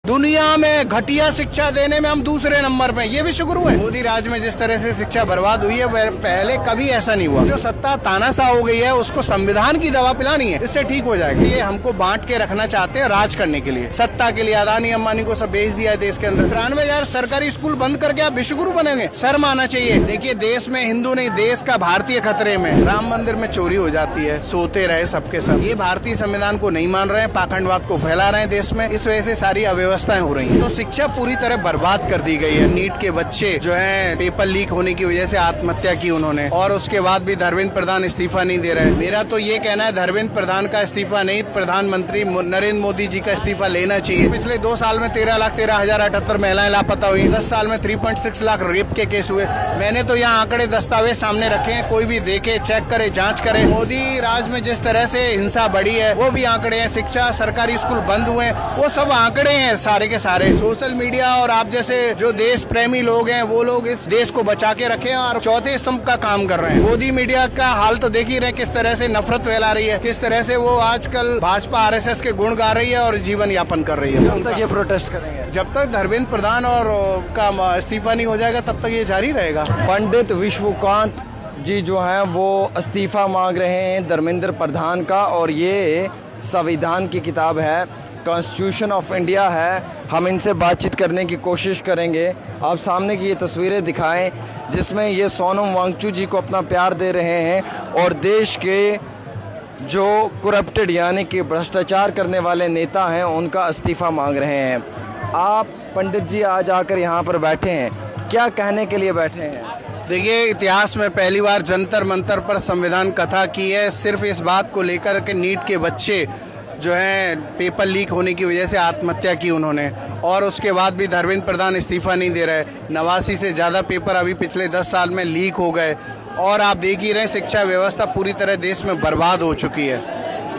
दुनिया में घटिया शिक्षा देने में हम दूसरे नंबर पे, ये विश्व गुरु है। मोदी राज में जिस तरह से शिक्षा बर्बाद हुई है पहले कभी ऐसा नहीं हुआ। जो सत्ता तानाशाह हो गई है उसको संविधान की दवा पिलानी है, इससे ठीक हो जाएगा। ये हमको बांट के रखना चाहते हैं राज करने के लिए, सत्ता के लिए। अदानी अंबानी को सब बेच दिया है देश के अंदर। 93,000 सरकारी स्कूल बंद करके आप विश्व गुरु बनेंगे, शर्म आना चाहिए। देखिए देश में हिंदू नहीं, देश का भारतीय खतरे में। राम मंदिर में चोरी हो जाती है, सोते रहे सबके सब। ये भारतीय संविधान को नहीं मान रहे हैं, पाखंडवाद को फैला रहे हैं देश में। इस वजह से सारी अव्यवस्थाएं हो रही हैं। तो शिक्षा पूरी तरह बर्बाद कर दी गई है। नीट के बच्चे जो हैं पेपर लीक होने की वजह से आत्महत्या की उन्होंने, और उसके बाद भी धर्मेंद्र प्रधान इस्तीफा नहीं दे रहे। मेरा तो ये कहना है धर्मेंद्र प्रधान का इस्तीफा नहीं, प्रधानमंत्री नरेंद्र मोदी जी का इस्तीफा लेना चाहिए। पिछले 2 साल में 13,13,078 महिलाएं लापता हुई। 10 साल में 3.6 लाख रेप के केस हुए। मैंने तो यहाँ आंकड़े दस्तावेज सामने रखे हैं, कोई भी देखे, चेक करे, जांच करे। मोदी राज में जिस तरह से हिंसा बढ़ी है वो भी आंकड़े हैं। शिक्षा, सरकारी स्कूल बंद हुए, वो सब आंकड़े हैं सारे के सारे। सोशल मीडिया और आप जैसे जो देश प्रेमी लोग हैं वो लोग इस देश को बचा के रखे और चौथे स्तंभ का काम कर रहे हैं। मोदी मीडिया का हाल तो देख ही रहे किस तरह से नफरत फैला रही है, किस तरह से वो आजकल भाजपा RSS के गुण गा रही है और जीवन यापन कर रही है। जब तक ये प्रोटेस्ट करेंगे, जब तक धर्मेंद्र प्रधान और का इस्तीफा नहीं हो जाएगा तब तक ये जारी रहेगा। पंडित विश्वकांत जी जो हैं वो इस्तीफा मांग रहे हैं धर्मेंद्र प्रधान का, और ये संविधान की किताब है, कॉन्स्टिट्यूशन ऑफ इंडिया है। हम इनसे बातचीत करने की कोशिश करेंगे। आप सामने की ये तस्वीरें दिखाएं जिसमें ये सोनम वांगचुक जी को अपना प्यार दे रहे हैं और देश के जो करप्टेड यानी कि भ्रष्टाचार करने वाले नेता हैं उनका इस्तीफा मांग रहे हैं। आप पंडित जी आज आकर यहाँ पर बैठे हैं, क्या कहने के लिए बैठे हैं? देखिए इतिहास में पहली बार जंतर मंतर पर संविधान कथा की है, सिर्फ इस बात को लेकर के नीट के बच्चे जो हैं पेपर लीक होने की वजह से आत्महत्या की उन्होंने, और उसके बाद भी धर्मेंद्र प्रधान इस्तीफा नहीं दे रहे। 89 से ज़्यादा पेपर अभी पिछले 10 साल में लीक हो गए, और आप देख ही रहे शिक्षा व्यवस्था पूरी तरह देश में बर्बाद हो चुकी है।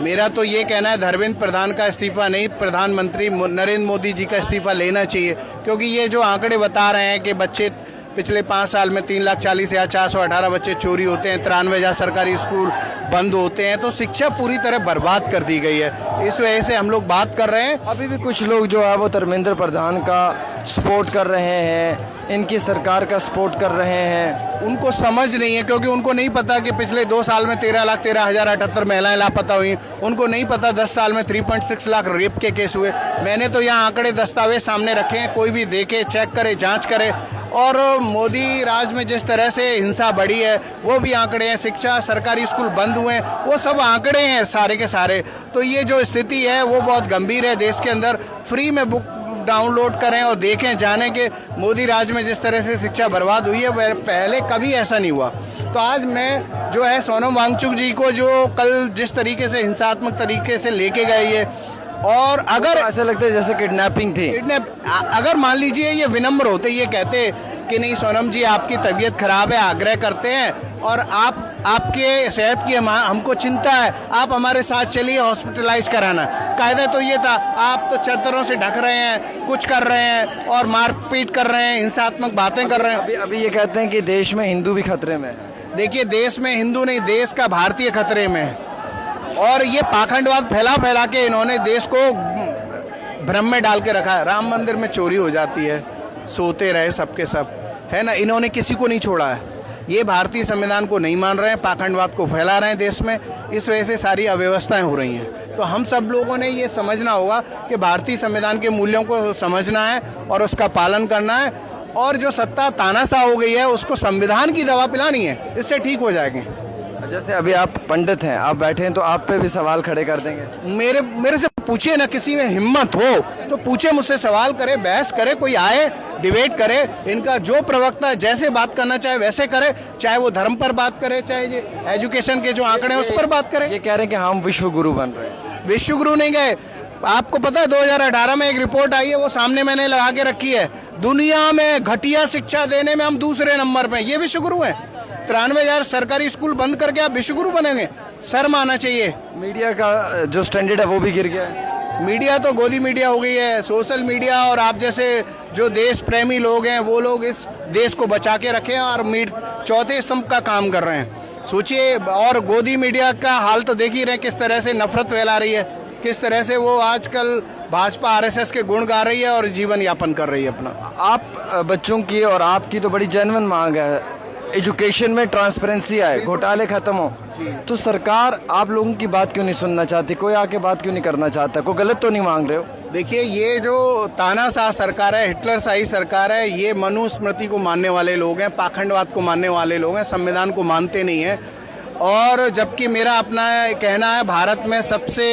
मेरा तो ये कहना है धर्मेंद्र प्रधान का इस्तीफा नहीं, प्रधानमंत्री नरेंद्र मोदी जी का इस्तीफा लेना चाहिए। क्योंकि ये जो आंकड़े बता रहे हैं कि बच्चे पिछले 5 साल में 3,40,418 बच्चे चोरी होते हैं, 93,000 सरकारी स्कूल बंद होते हैं, तो शिक्षा पूरी तरह बर्बाद कर दी गई है। इस वजह से हम लोग बात कर रहे हैं। अभी भी कुछ लोग जो है वो धर्मेंद्र प्रधान का सपोर्ट कर रहे हैं, इनकी सरकार का सपोर्ट कर रहे हैं। उनको समझ नहीं है, क्योंकि उनको नहीं पता कि पिछले 2 साल में 13,13,078 महिलाएं लापता हुई। उनको नहीं पता 10 साल में 3.6 लाख रेप के केस हुए। मैंने तो यहाँ आंकड़े दस्तावेज सामने रखे हैं, कोई भी देखे, चेक करे, जांच करे। और मोदी राज में जिस तरह से हिंसा बढ़ी है वो भी आंकड़े हैं। शिक्षा, सरकारी स्कूल बंद हुए, वो सब आंकड़े हैं सारे के सारे। तो ये जो स्थिति है वो बहुत गंभीर है देश के अंदर। फ्री में बुक डाउनलोड करें और देखें, जानें कि मोदी राज में जिस तरह से शिक्षा बर्बाद हुई है पहले कभी ऐसा नहीं हुआ। तो आज मैं जो है सोनम वांगचुक जी को जो कल जिस तरीके से हिंसात्मक तरीके से लेके गए ये, और अगर ऐसा लगता है जैसे किडनैपिंग थी, अगर मान लीजिए ये विनम्र होते, ये कहते कि नहीं सोनम जी आपकी तबीयत खराब है, आग्रह करते हैं और आपके सेहत की हमको चिंता है, आप हमारे साथ चलिए हॉस्पिटलाइज कराना। कायदा तो ये था, आप तो चद्दरों से ढक रहे हैं, कुछ कर रहे हैं और मारपीट कर रहे हैं, हिंसात्मक बातें कर रहे हैं। अभी ये कहते हैं कि देश में हिंदू भी खतरे में है। देखिए देश में हिंदू नहीं, देश का भारतीय खतरे में है। और ये पाखंडवाद फैला के इन्होंने देश को भ्रम में डाल के रखा है। राम मंदिर में चोरी हो जाती है, सोते रहे सबके सब, है ना। इन्होंने किसी को नहीं छोड़ा है। ये भारतीय संविधान को नहीं मान रहे हैं, पाखंडवाद को फैला रहे हैं देश में। इस वजह से सारी अव्यवस्थाएं हो रही हैं। तो हम सब लोगों ने ये समझना होगा कि भारतीय संविधान के मूल्यों को समझना है और उसका पालन करना है। और जो सत्ता तानाशाह हो गई है उसको संविधान की दवा पिलानी है, इससे ठीक हो जाएंगे। जैसे अभी आप पंडित हैं, आप बैठे हैं, तो आप पे भी सवाल खड़े कर देंगे। मेरे से पूछिए ना, किसी में हिम्मत हो तो पूछे, मुझसे सवाल करे, बहस करे, कोई आए डिबेट करे। इनका जो प्रवक्ता जैसे बात करना चाहे वैसे करे, चाहे वो धर्म पर बात करे, चाहे एजुकेशन के जो आंकड़े हैं उस पर बात करे। ये कह रहे हैं कि हम विश्व गुरु बन रहे हैं। विश्व गुरु नहीं गए। आपको पता है 2018 में एक रिपोर्ट आई है, वो सामने मैंने लगा के रखी है। दुनिया में घटिया शिक्षा देने में हम दूसरे नंबर पे, ये विश्व गुरु है। 93,000 सरकारी स्कूल बंद करके आप विश्व गुरु बनेंगे, शर्म आना चाहिए। मीडिया का जो स्टैंडर्ड है वो भी गिर गया है। मीडिया तो गोदी मीडिया हो गई है। सोशल मीडिया और आप जैसे जो देश प्रेमी लोग हैं वो लोग इस देश को बचा के रखे हैं और चौथे स्तंभ का काम कर रहे हैं। सोचिए, और गोदी मीडिया का हाल तो देख ही रहे किस तरह से नफरत फैला रही है। किस तरह से वो आजकल भाजपा आरएसएस के गुण गा रही है और जीवन यापन कर रही है अपना। आप बच्चों की और आपकी तो बड़ी जेन्युइन मांग है, एजुकेशन में ट्रांसपेरेंसी आए, घोटाले खत्म हो, तो सरकार आप लोगों की बात क्यों नहीं सुनना चाहती? कोई आके बात क्यों नहीं करना चाहता? कोई गलत तो नहीं मांग रहे हो? देखिए, ये जो तानाशाह सरकार है, हिटलर शाही सरकार है, ये मनुस्मृति को मानने वाले लोग हैं, पाखंडवाद को मानने वाले लोग हैं, संविधान को मानते नहीं हैं। और जबकि मेरा अपना कहना है भारत में सबसे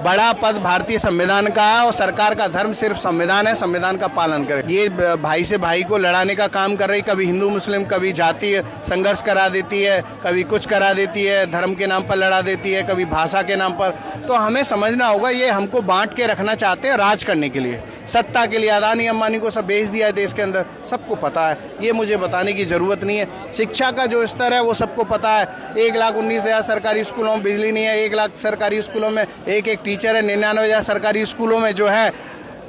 बड़ा पद भारतीय संविधान का है और सरकार का धर्म सिर्फ संविधान है, संविधान का पालन करे। ये भाई से भाई को लड़ाने का काम कर रही, कभी हिंदू मुस्लिम, कभी जातीय संघर्ष करा देती है, कभी कुछ करा देती है, धर्म के नाम पर लड़ा देती है, कभी भाषा के नाम पर। तो हमें समझना होगा, ये हमको बांट के रखना चाहते हैं राज करने के लिए, सत्ता के लिए। अदानी अंबानी को सब बेच दिया है देश के अंदर, सबको पता है, ये मुझे बताने की ज़रूरत नहीं है। शिक्षा का जो स्तर है वो सबको पता है। 1,19,000 सरकारी स्कूलों में बिजली नहीं है, 1 लाख सरकारी स्कूलों में एक टीचर है, 99,000 सरकारी स्कूलों में जो है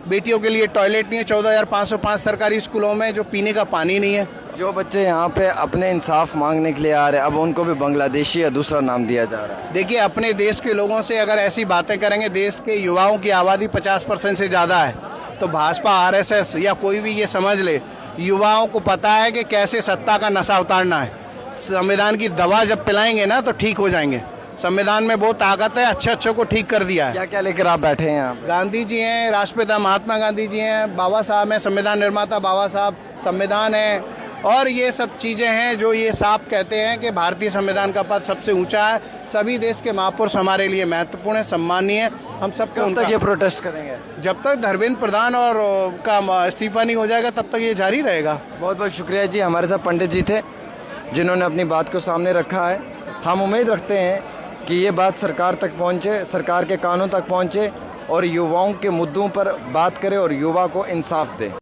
बेटियों के लिए टॉयलेट नहीं है, 14,505 सरकारी स्कूलों में जो पीने का पानी नहीं है। जो बच्चे यहाँ पे अपने इंसाफ मांगने के लिए आ रहे हैं, अब उनको भी बांग्लादेशी या दूसरा नाम दिया जा रहा है। देखिए, अपने देश के लोगों से अगर ऐसी बातें करेंगे, देश के युवाओं की आबादी 50% से ज़्यादा है, तो भाजपा आरएसएस या कोई भी ये समझ ले, युवाओं को पता है कि कैसे सत्ता का नशा उतारना है। संविधान की दवा जब पिलाएंगे ना तो ठीक हो जाएंगे। संविधान में बहुत ताकत है, अच्छे को ठीक कर दिया है। क्या क्या लेकर आप बैठे हैं यहाँ? गांधी जी हैं, राष्ट्रपिता महात्मा गांधी जी हैं, बाबा साहब हैं, संविधान निर्माता बाबा साहब, संविधान है, और ये सब चीज़ें हैं जो ये साफ कहते हैं कि भारतीय संविधान का पद सबसे ऊंचा है। सभी देश के महापुरुष हमारे लिए महत्वपूर्ण है, सम्मानीय है। हम सबको कब तक ये प्रोटेस्ट करेंगे? जब तक धर्मेंद्र प्रधान और का इस्तीफा नहीं हो जाएगा तब तक ये जारी रहेगा। बहुत बहुत शुक्रिया जी। हमारे साथ पंडित जी थे जिन्होंने अपनी बात को सामने रखा है। हम उम्मीद रखते हैं कि ये बात सरकार तक पहुँचे, सरकार के कानों तक पहुँचे और युवाओं के मुद्दों पर बात करे और युवा को इंसाफ दे।